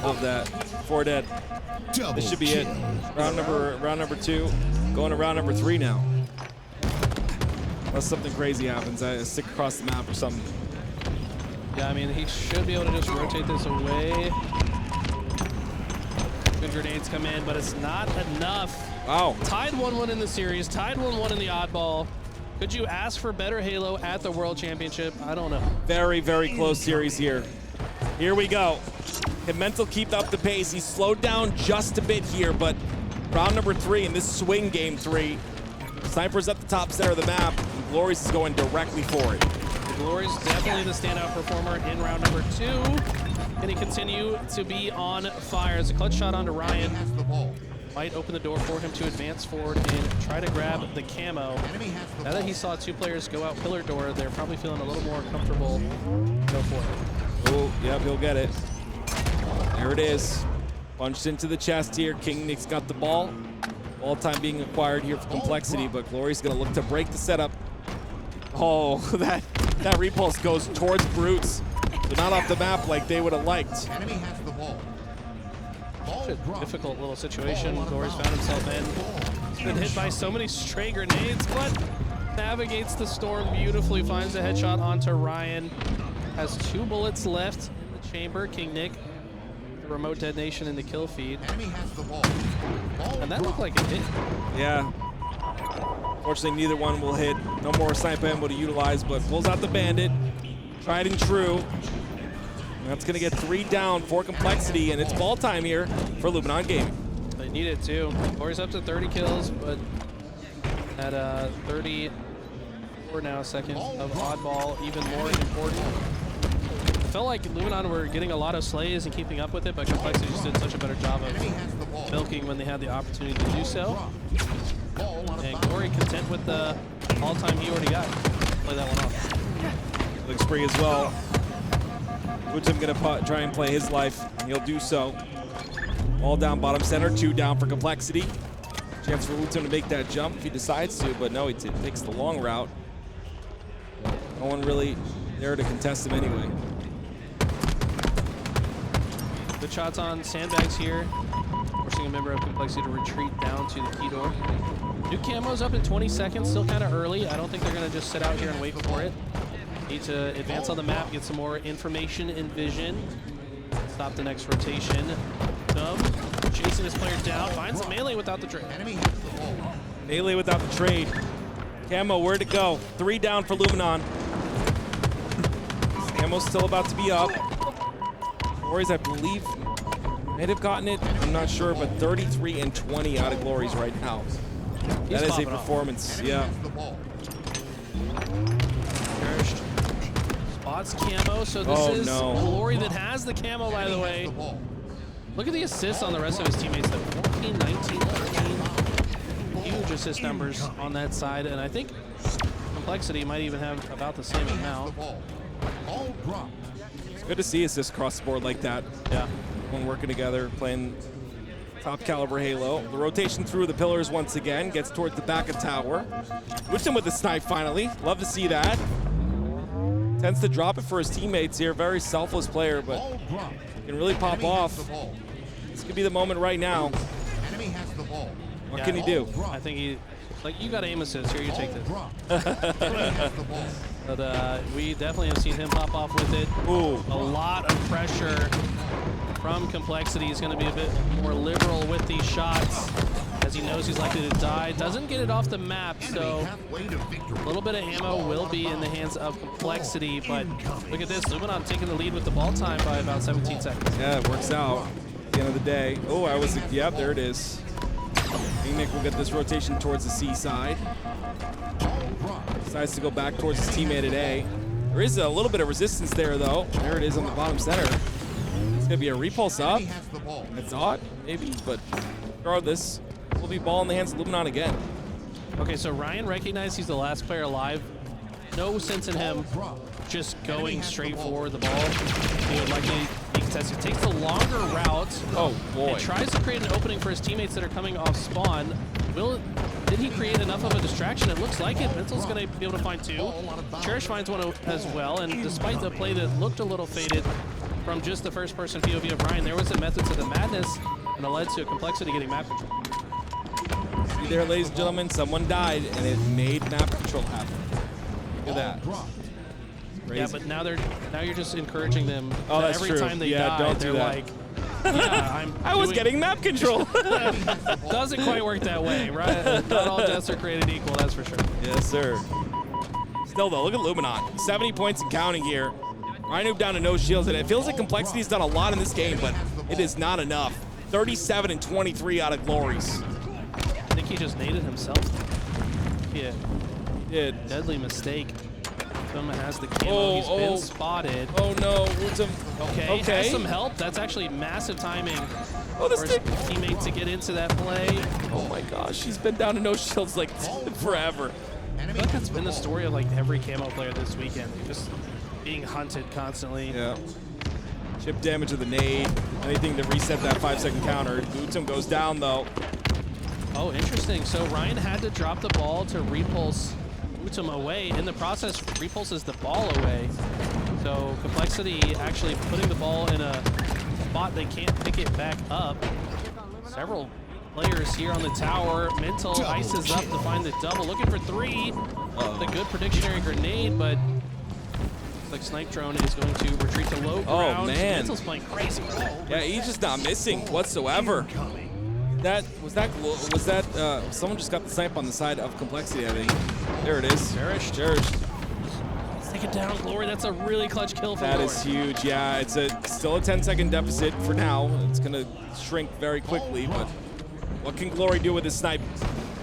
Love that. 4 dead. This should be it. Round number 2. Going to round number 3 now. Unless something crazy happens, I stick across the map or something. Yeah, I mean, he should be able to just rotate this away. Good grenades come in, but it's not enough. Wow. Tied 1-1 in the series, tied 1-1 in the oddball. Could you ask for better Halo at the World Championship? I don't know. Very, very close series here. Here we go. Can Mental keep up the pace? He's slowed down just a bit here, but round number 3 in this swing game 3. Sniper's at the top center of the map, and GloryGGz is going directly for it. The GloryGGz definitely the standout performer in round number 2. Can he continue to be on fire? It's a clutch shot onto Ryan. Might open the door for him to advance forward and try to grab the camo. Now that he saw 2 players go out pillar door, they're probably feeling a little more comfortable. Go for it. Oh, yep, he'll get it. There it is. Punched into the chest here. KingNick's got the ball. All time being acquired here for Complexity, but GloryGGz going to look to break the setup. Oh, that repulse goes towards Brutes. They're not off the map like they would have liked. Such a difficult little situation GloryGGz found himself in. He's been hit by so many stray grenades, but navigates the storm beautifully, finds a headshot onto Ryan. Has 2 bullets left in the chamber. KingNick, the remote detonation in the kill feed. And that looked like it hit. Yeah. Fortunately, neither one will hit. No more sniper ammo to utilize, but pulls out the bandit. Tried and true. And that's going to get 3 down for Complexity, and it's ball time here for Luminon Gaming. They need it too. GloryGGz up to 30 kills, but at 34 now seconds of oddball, even more important. I felt like Luminon were getting a lot of slays and keeping up with it, but Complexity just did such a better job of milking when they had the opportunity to do so. And Glory content with the all-time he already got. Play that one off. Looks free as well. WuTum gonna try and play his life, and he'll do so. All down bottom center, 2 down for Complexity. Chance for WuTum to make that jump if he decides to, but no, he takes the long route. No one really there to contest him anyway. Good shots on sandbags here, forcing a member of Complexity to retreat down to the key door. New camo's up in 20 seconds, still kind of early. I don't think they're going to just sit out here and wait for it. Need to advance on the map, get some more information and vision. Stop the next rotation. Chasing this player down, finds a melee without the trade. Melee without the trade. Camo, where'd it go? 3 down for Luminon. Camo's still about to be up. GloryGGz, I believe, might have gotten it. I'm not sure, but 33 and 20 out of GloryGGz right now. That is a performance, yeah. Cherished spots camo, so this is Glory that has the camo, by the way. Look at the assists on the rest of his teammates, though. 14, 19, 13. Huge assist numbers on that side, and I think Complexity might even have about the same amount. It's good to see assists across the board like that. Yeah. When working together, playing top caliber Halo. The rotation through the pillars once again, gets towards the back of tower. WuTum with the snipe finally. Love to see that. Tends to drop it for his teammates here. Very selfless player, but can really pop off. This could be the moment right now. What can he do? I think he Like, you got aim assist. Here, you take this. Drop. Has the ball. But we definitely have seen him pop off with it. Ooh. A lot of pressure from Complexity. He's going to be a bit more liberal with these shots as he knows he's likely to die. Doesn't get it off the map, so Halfway to victory. a little bit of ammo will be in the hands of Complexity. But look at this, Luminon taking the lead with the ball time by about 17 seconds. Yeah, it works out at the end of the day. Oh, yeah, there it is. KingNick will get this rotation towards the C side. Decides to go back towards his teammate at A. There is a little bit of resistance there, though. There it is on the bottom center. It's going to be a repulse up. Enemy has the ball. It's odd, maybe, but regardless, will be ball in the hands of Luminon again. Okay, so Ryan recognized he's the last player alive. No sense in him just going straight for the ball. He would likely be contested. Takes the longer route. Oh, boy. And tries to create an opening for his teammates that are coming off spawn. Did he create enough of a distraction? It looks like it. Mental's going to be able to find two. Cherished finds one as well, and despite the play that looked a little faded from just the first-person POV of Ryan, there was a method to the madness, and it led to a Complexity getting map control. See there, ladies and gentlemen, someone died, and it made map control happen. Look at that. Crazy. Yeah, but now you're just encouraging them. Oh, that that's every true. time they Yeah, die, don't they're do that. like, yeah, I was getting map control. Doesn't quite work that way, right? Not all deaths are created equal, that's for sure. Yes, sir. Still, though, look at Luminon. 70 points and counting here. RyaNoob down to no shields, and it feels like Complexity's done a lot in this game, but it is not enough. 37 and 23 out of Glories. I think he just naded himself. Yeah, He did. deadly mistake. WuTum has the camo. He's been spotted. Oh, no. WuTum. Okay, Okay. has some help. That's actually massive timing Oh, this for his thing. teammate to get into that play. Oh, my gosh. He's been down to no shields like forever. I feel like that's been the story of like every camo player this weekend. Just being hunted constantly. Yeah. Chip damage to the nade. Anything to reset that 5-second counter. WuTum goes down, though. Oh, interesting. So Ryan had to drop the ball to repulse WuTum away. In the process, repulses the ball away. So Complexity actually putting the ball in a spot they can't pick it back up. Several players here on the tower. Mental ices up to find the double. Looking for three. The good predictionary grenade, but looks like Snipedrone is going to retreat to low ground. Oh, man. Mental's playing crazy. Yeah, he's just not missing whatsoever. Someone just got the snipe on the side of Complexity, I think. There it is. Cherished. Let's take it down, Glory. That's a really clutch kill for That Glory. is huge. Yeah, it's still a 10-second deficit for now. It's going to shrink very quickly, but what can Glory do with his snipe?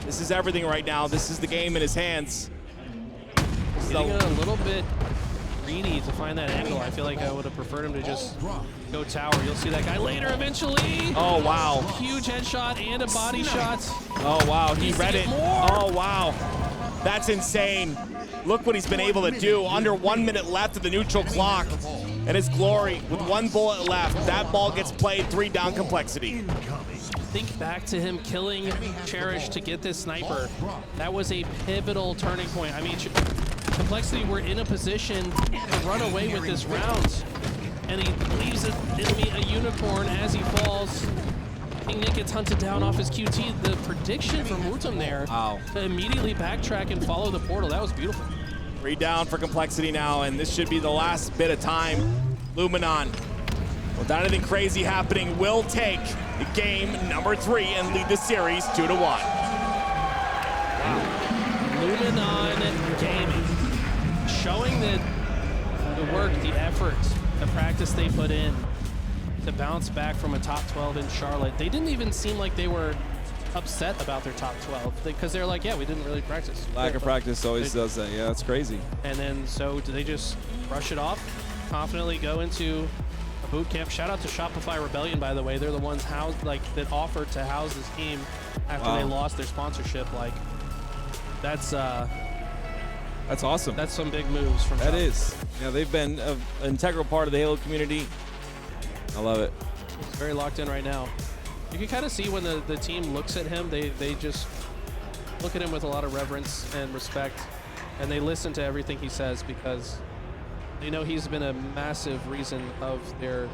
This is everything right now. This is the game in his hands. Getting a little bit greedy to find that angle. I feel like I would have preferred him to just go tower. You'll see that guy later eventually. Oh, wow. Huge headshot and a body shot. Oh, wow. He Needs to read get it. more. Oh, wow. That's insane. Look what he's been able to do. Under 1 minute left of the neutral clock. And it's Glory with 1 bullet left. That ball gets played, 3 down Complexity. Think back to him killing Cherished to get this sniper. That was a pivotal turning point. I mean, Complexity were in a position to run away with this round. And he leaves the enemy a unicorn as he falls. KingNick gets hunted down off his QT. The prediction from WuTum there to immediately backtrack and follow the portal. That was beautiful. 3 down for Complexity now, and this should be the last bit of time. Luminon, without anything crazy happening, will take game number 3 and lead the series 2-1. Wow. Luminon Gaming showing that the work, the effort, the practice they put in to bounce back from a top 12 in Charlotte. They didn't even seem like they were upset about their top 12 because they're like, yeah, we didn't really practice. Lack of practice always does that. Yeah, that's crazy. And then so do they just brush it off, confidently go into a boot camp? Shout out to Shopify Rebellion, by the way. They're the ones that offered to house this team after they lost their sponsorship. Like, that's awesome. That's some big moves from That Shop. is. Yeah, they've been an integral part of the Halo community. I love it. He's very locked in right now. You can kind of see when the team looks at him, they just look at him with a lot of reverence and respect, and they listen to everything he says because they know he's been a massive reason of their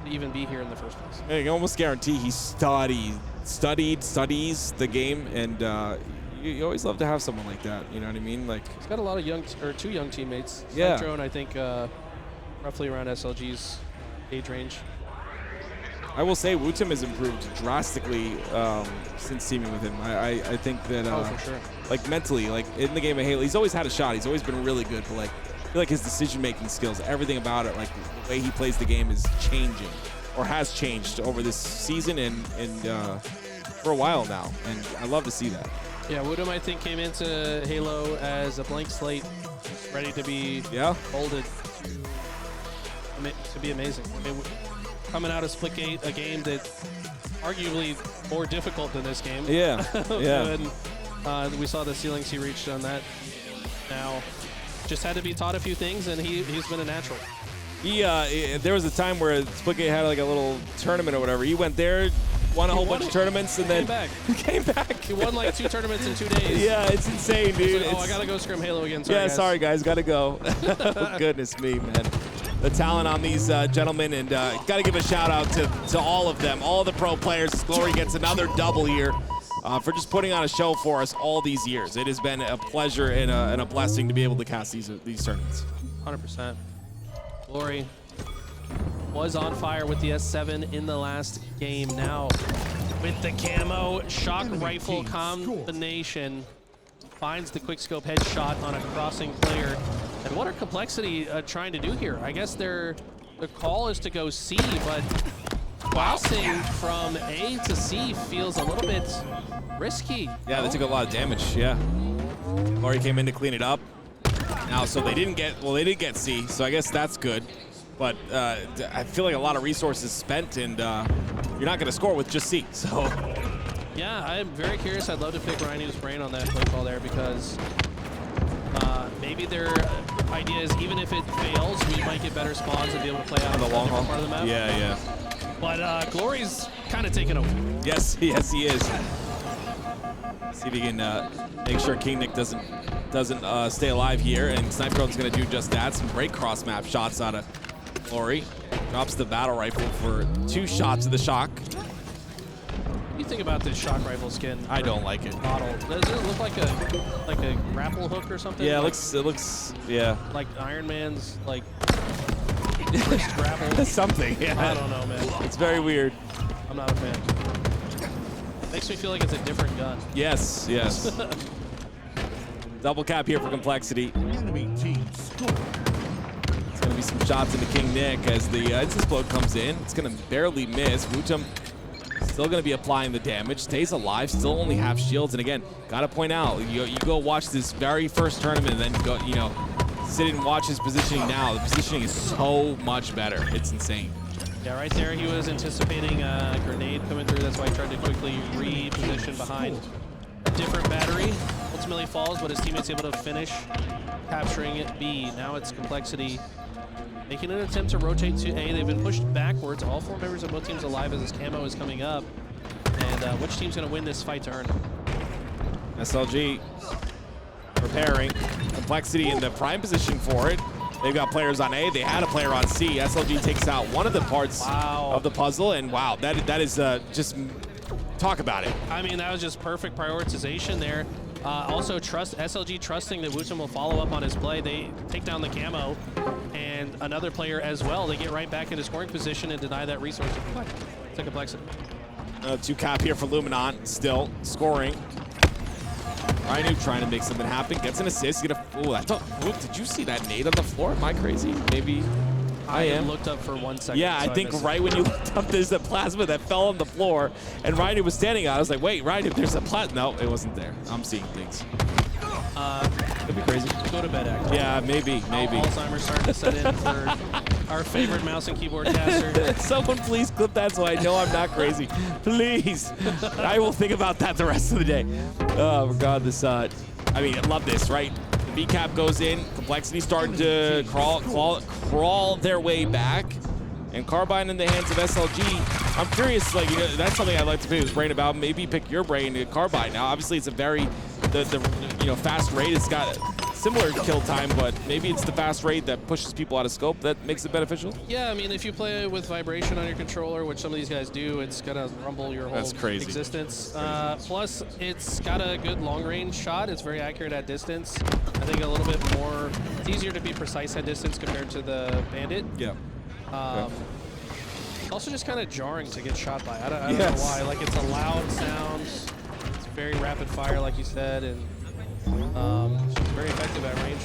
to even be here in the first place. I can almost guarantee he studies the game, and you always love to have someone like that. You know what I mean? Like He's got a lot of two young teammates. Yeah. Snipedrone, I think, roughly around SLG's age range. I will say, WuTum has improved drastically since teaming with him. I think that For sure. like mentally, like in the game of Halo, he's always had a shot. He's always been really good, but like I feel like his decision-making skills, everything about it, like the way he plays the game is changing, or has changed over this season and for a while now, and I love to see that. Yeah, WuTum, I think, came into Halo as a blank slate, ready to be molded to be amazing. I mean, coming out of Splitgate, a game that arguably more difficult than this game. Yeah, yeah. And we saw the ceilings he reached on that. Now, just had to be taught a few things, and he's been a natural. There was a time where Splitgate had like a little tournament or whatever. He went there, won a whole bunch of tournaments, and then came back. He won like 2 tournaments in 2 days. Yeah, it's insane, dude. Like, I gotta go scrim Halo again. Sorry, yeah, guys. sorry guys, gotta go. Oh, goodness me, man. The talent on these gentlemen, and got to give a shout out to all of them, all the pro players. Glory gets another double here for just putting on a show for us all these years. It has been a pleasure and a blessing to be able to cast these tournaments. 100%. Glory was on fire with the S7 in the last game. Now, with the camo shock rifle combination, finds the quickscope headshot on a crossing player. And what are Complexity trying to do here? I guess the call is to go C, but crossing from A to C feels a little bit risky. Yeah, they took a lot of damage, yeah. Glory came in to clean it up. Now, so they didn't get C, so I guess that's good. But I feel like a lot of resources spent, and you're not going to score with just C, so. Yeah, I'm very curious. I'd love to pick RyaNoob's brain on that play call there, because maybe their idea is even if it fails, we might get better spawns and be able to play out on the long haul part of the map. Yeah, yeah. But Glory's kind of taken over. Yes, yes, he is. See if he can make sure KingNick doesn't stay alive here, and Snipedrone's going to do just that. Some great cross map shots out of Glory. Drops the battle rifle for 2 shots of the shock. What do you think about this shock rifle skin? I don't like it. Model. Does it look like a grapple hook or something? Yeah, like, it looks, yeah. Like Iron Man's like wrist grapple. Something. Yeah. I don't know, man. It's very weird. I'm not a fan. Makes me feel like it's a different gun. Yes, yes. Double cap here for Complexity. Enemy team score. It's going to be some shots into KingNick as the explode comes in. It's going to barely miss. WuTum still going to be applying the damage. Stays alive. Still only half shields. And again, got to point out, you go watch this very first tournament, and then go, sit and watch his positioning now. The positioning is so much better. It's insane. Yeah, right there he was anticipating a grenade coming through. That's why he tried to quickly reposition behind a different battery. Ultimately falls, but his teammate's able to finish capturing it B. Now it's Complexity making an attempt to rotate to A. They've been pushed backwards. All 4 members of both teams alive as this camo is coming up. And which team's going to win this fight to earn? SLG preparing. Complexity in the prime position for it. They've got players on A. They had a player on C. SLG takes out one of the parts of the puzzle, and wow, that is just talk about it. I mean, that was just perfect prioritization there. Also, SLG trusting that WuTum will follow up on his play. They take down the camo, and another player as well. They get right back into scoring position and deny that resource to Complexity. 2 cap here for Luminon, still scoring. RyaNoob trying to make something happen, gets an assist. Did you see that nade on the floor? Am I crazy? Maybe I am. Looked up for 1 second. Yeah, so I think right when you looked up, there's a plasma that fell on the floor, and RyaNoob was standing out. I was like, wait, RyaNoob, there's a plasma. No, it wasn't there. I'm seeing things. Could be crazy. Go to bed, actually. Yeah, maybe. Alzheimer's starting to set in for our favorite mouse and keyboard caster. Someone please clip that so I know I'm not crazy. Please. I will think about that the rest of the day. Oh, regardless. I mean, I love this, right? The B cap goes in. Complexity starting to crawl their way back. And Carbine in the hands of SLG. I'm curious, that's something I'd like to pick his brain about. Maybe pick your brain to Carbine. Now, obviously, it's a very, the fast rate. It's got similar kill time, but maybe it's the fast rate that pushes people out of scope that makes it beneficial. Yeah, I mean, if you play with vibration on your controller, which some of these guys do, it's gonna rumble your whole existence. Plus, it's got a good long-range shot. It's very accurate at distance. I think a little bit more. It's easier to be precise at distance compared to the Bandit. Yeah. Also, just kind of jarring to get shot by. I don't know why. Like, it's a loud sound. It's very rapid fire, like you said, and it's just very effective at range.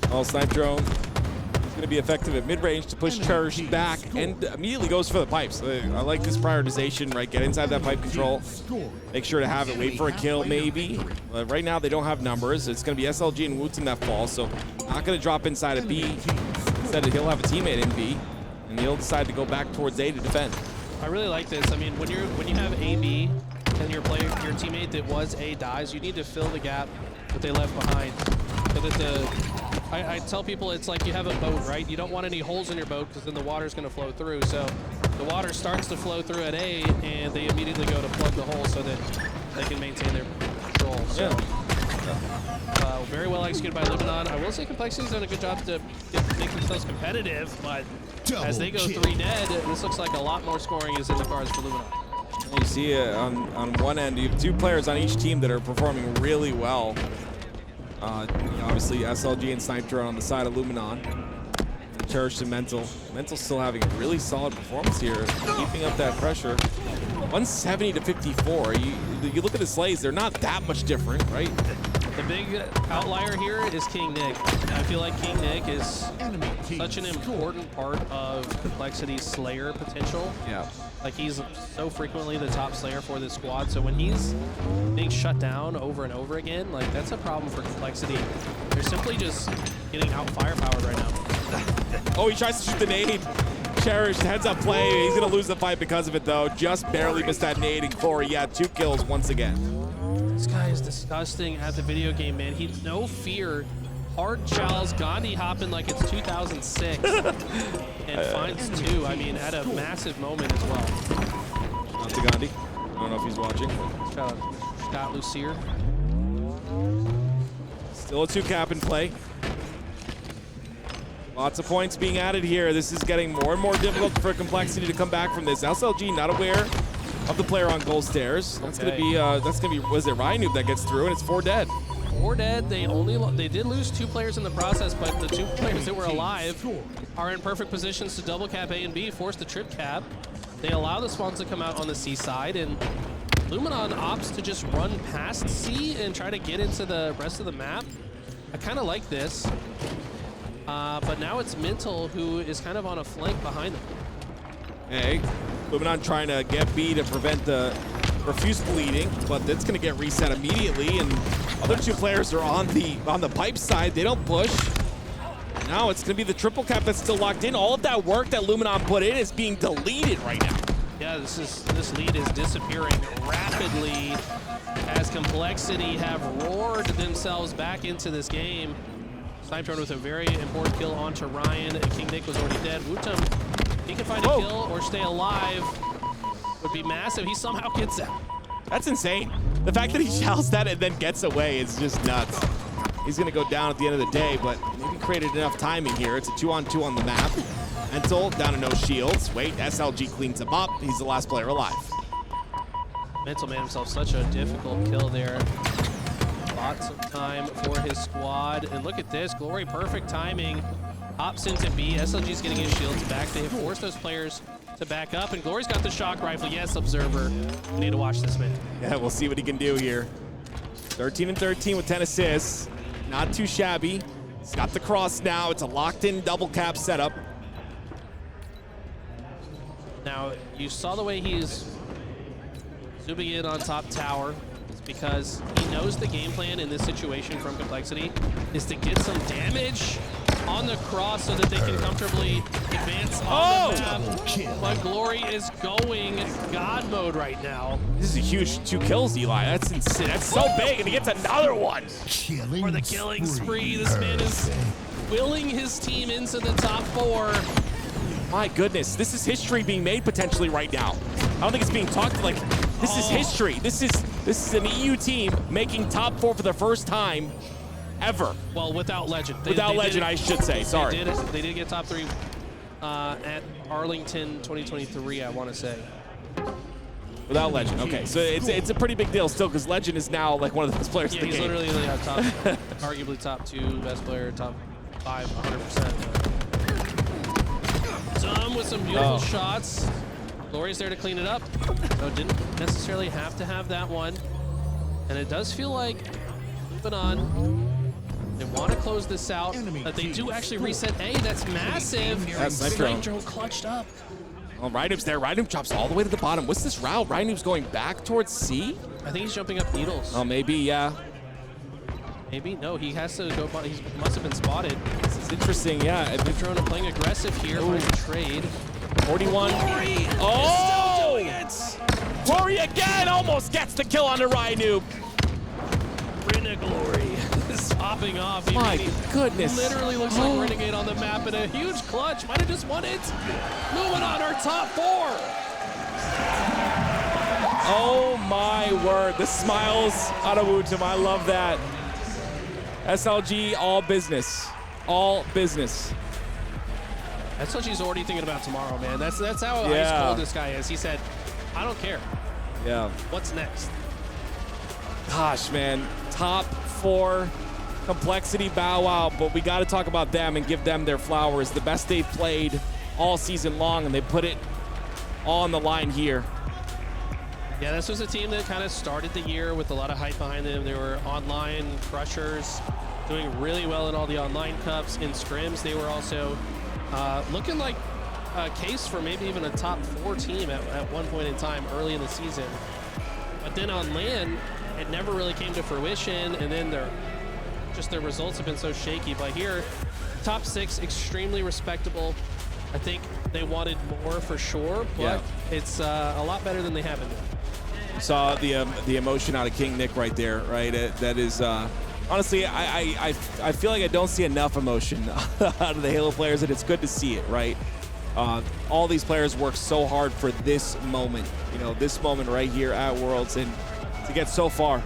Well, Snipedrone is going to be effective at mid-range to push Cherished back and immediately goes for the pipes. I like this prioritization, right? Get inside that pipe control. Make sure to have it. Wait for a kill, maybe. Right now, they don't have numbers. It's going to be SLG and WuTum that fall, so not going to drop inside of B. Instead, he'll have a teammate in B, and he'll decide to go back towards A to defend. I really like this. I mean, when you have AB and your teammate that was A dies, you need to fill the gap that they left behind. So that I tell people it's like you have a boat, right? You don't want any holes in your boat because then the water's going to flow through. So the water starts to flow through at A, and they immediately go to plug the hole so that they can maintain their control. So very well executed by Luminon. I will say Complexity's done a good job to make themselves competitive, but as they go 3 dead, this looks like a lot more scoring is in the cards for Luminon. You see on one end, you have 2 players on each team that are performing really well. Obviously, SLG and Snipedrone on the side of Luminon. Cherished and Mental. Mental still having a really solid performance here, keeping up that pressure. 170 to 54. You look at the slays, they're not that much different, right? The big outlier here is KingNick. I feel like KingNick is such an important part of Complexity's Slayer potential. Yeah. Like, he's so frequently the top Slayer for this squad, so when he's being shut down over and over again, like, that's a problem for Complexity. They're simply just getting out firepowered right now. Oh, he tries to shoot the nade. Cherished, heads up play. He's going to lose the fight because of it, though. Just barely missed that nade, and Glory, 2 kills once again. This guy is disgusting at the video game, man. He's no fear. Hard Charles Gandhi hopping like it's 2006 and finds 2. I mean, at a massive moment as well. Not to Gandhi. I don't know if he's watching. Shout out Scott Lucier. Still a 2 cap in play. Lots of points being added here. This is getting more and more difficult for Complexity to come back from this. SLG not aware of the player on gold stairs. That's gonna be was it RyaNoob that gets through, and it's 4 dead. 4 dead. They did lose 2 players in the process, but the 2 players that were alive are in perfect positions to double cap A and B, force the trip cap. They allow the spawns to come out on the C side, and Luminon opts to just run past C and try to get into the rest of the map. I kind of like this, but now it's Mental who is kind of on a flank behind them. Hey, Luminon trying to get B to prevent the profuse bleeding, but that's going to get reset immediately, and other 2 players are on the pipe side. They don't push. Now it's going to be the triple cap that's still locked in. All of that work that Luminon put in is being deleted right now. Yeah, this lead is disappearing rapidly as Complexity have roared themselves back into this game. Snipedrone with a very important kill onto Ryan. KingNick was already dead. WuTum, he can find a kill or stay alive. Would be massive. He somehow gets out. That's insane. The fact that he shouts that and then gets away is just nuts. He's going to go down at the end of the day, but maybe created enough timing here. It's a 2-on-2 on the map. Mental down to no shields. Wait, SLG cleans him up. He's the last player alive. Mental made himself such a difficult kill there. Lots of time for his squad. And look at this. Glory, perfect timing. Hops into B. SLG's getting his shields back. They have forced those players to back up, and Glory's got the shock rifle. Yes, Observer. We need to watch this man. Yeah, we'll see what he can do here. 13 and 13 with 10 assists. Not too shabby. He's got the cross now. It's a locked-in double cap setup. Now, you saw the way he's zooming in on top tower. It's because he knows the game plan in this situation from Complexity is to get some damage on the cross so that they can comfortably advance on the map. But Glory is going God mode right now. This is a huge 2 kills, Eli. That's insane. That's so big, and he gets another one. For the killing spree, this man is willing his team into the top 4. My goodness, this is history being made potentially right now. I don't think it's being talked like this is history. This is an EU team making top 4 for the first time ever. Well, without Legend. Without Legend, I should say. Sorry. They did get top 3 at Arlington 2023, I want to say. Without Legend, okay. So it's a pretty big deal still because Legend is now like one of the best players in the He's game. literally top, arguably top 2 best player, top 5, 100%. Some with some beautiful shots. Glory's there to clean it up. So didn't necessarily have to have that one. And it does feel like Luminon, they want to close this out, but they do actually reset A. That's massive. That's Snipedrone. Snipedrone clutched up. Oh, RyaNoob's there. RyaNoob drops all the way to the bottom. What's this route? RyaNoob's going back towards C? I think he's jumping up needles. Oh, maybe, yeah. Maybe? No, he has to go, he must have been spotted. This is interesting, yeah. Snipedrone playing aggressive here, finds a trade. 41. Glory! Oh! Is still doing it! Glory again almost gets the kill onto RyaNoob. Glory is popping off. My goodness. Literally looks like Renegade on the map in a huge clutch. Might have just won it. Luminon are top 4. Oh my word. The smiles out of WuTum. I love that. SLG, all business. All business. SLG's already thinking about tomorrow, man. That's how ice cold this guy is. He said, I don't care. Yeah. What's next? Gosh, man. Top 4 complexity bow wow, but we got to talk about them and give them their flowers. The best they've played all season long, and they put it all on the line here. Yeah, this was a team that kind of started the year with a lot of hype behind them. They were online crushers, doing really well in all the online cups. In scrims, they were also looking like a case for maybe even a top 4 team at one point in time early in the season. But then on LAN, it never really came to fruition, and then their results have been so shaky. But here, top 6, extremely respectable. I think they wanted more for sure, but it's a lot better than they have been doing. Saw the emotion out of KingNick right there, right? That is honestly, I feel like I don't see enough emotion out of the Halo players, and it's good to see it, right? All these players work so hard for this moment, this moment right here at Worlds, and to get so far